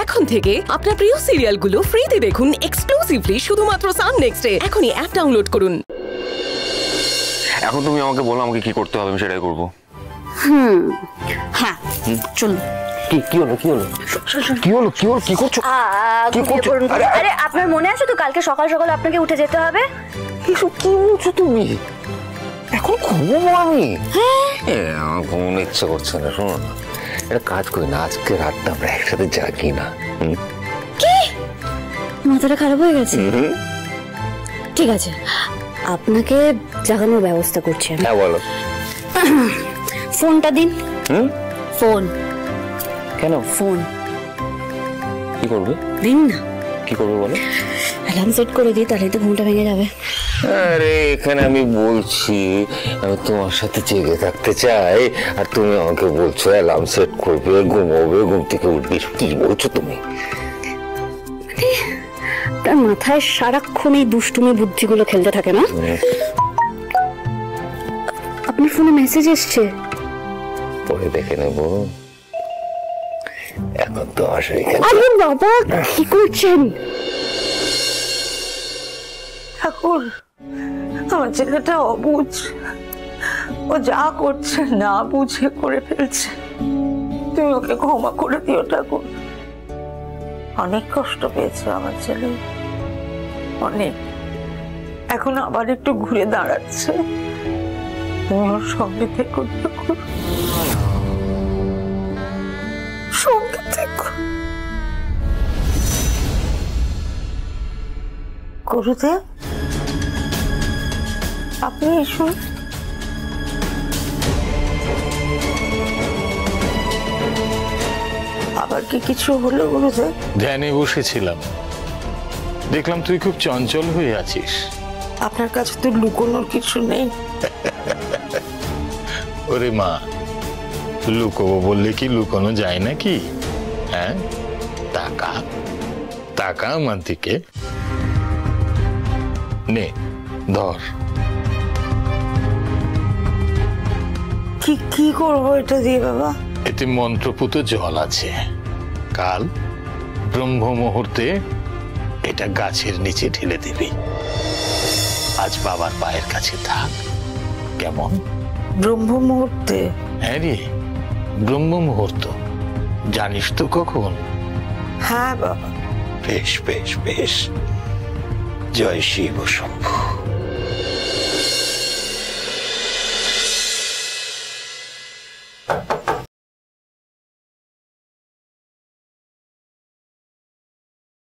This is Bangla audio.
এখন থেকে আপনার প্রিয় সিরিয়ালগুলো ফ্রিতে দেখুন এক্সক্লুসিভলি শুধুমাত্র সান নেক্সটে। এখনই অ্যাপ ডাউনলোড করুন। এখন তুমি আমাকে বলো আমাকে কি করতে হবে, আমি সেটাই করবো। হ্যাঁ চলুন। কি হলো কি করছো? আরে আপনার মনে আছে তো কালকে সকাল সকাল আপনাকে উঠে যেতে হবে? এসব কি বলছো তুমি? এখন ঘুমবো আমি? আমার ঘুমানো ইচ্ছে করছে না। শোনো না, একটা কাজ করি না, আজকে রাতটা আমরা একসাথে জাগি না? কি মাথাটা খারাপ হয়ে গেছে? ঠিক আছে, আপনাকে জাগানোর ব্যবস্থা করছি। হ্যাঁ বলো। ফোনটা দিন। ফোন। কেন? ফোন কি করবে? দিন না। কি করবে বলো? অ্যালার্ম সেট করে দিই, তাহলে তো ঘুমটা ভেঙে যাবে। আরে এখানে আমি বলছি আমি তোমার সাথে জেগে থাকতে চাই, আর তুমি আমাকে বলছো অ্যালার্ম সেট করবে, ঘুমোবে, ঘুম থেকে উঠবে। কি বলছো তুমি? তার মাথায় সারাক্ষণ এই দুষ্টুমি বুদ্ধিগুলো খেলতে থাকে না? আপনার ফোনে মেসেজ এসছে, পরে দেখে নেবো। এখন তো আসলে আরে বাবা কি করছেন? ঠাকুর, আমার ছেলেটা অবুঝ, ও যা করছে না বুঝে করে ফেলছে। তুমি ওকে ক্ষমা করে দিও ঠাকুর। অনেক কষ্ট পেয়েছে আমার ছেলে, অনেক। এখন আবার একটু ঘুরে দাঁড়াচ্ছে। তুমি ওর সঙ্গে থেকো ঠাকুর, সঙ্গে থেকো। গুরুদেব আপনি এসুন। আবার কি কিছু হলো গুরুদেব? ধ্যানে বসেছিলাম, দেখলাম তুই খুব চঞ্চল হয়ে আছিস। আপনার কাছে তো লুকোনোর কিছু নেই। ওরে মা, লুকোবো বললে কি লুকোনো যায় নাকি? হ্যাঁ, টাকা টাকা আমার দিকে নে, ধর। কি করবো এটা দিয়ে বাবা? এতে মন্ত্রপুত জল আছে। কাল ব্রহ্ম মুহূর্তে এটা গাছের নিচে ঢেলে দিবি। আজ বাবার পায়ের কাছে থাক, কেমন? ব্রহ্ম মুহূর্তে? হ্যাঁ রে, ব্রহ্ম মুহূর্ত। জানিস তো কখন? হ্যাঁ বাবা। বেশ বেশ বেশ। জয় শিব শম্ভু।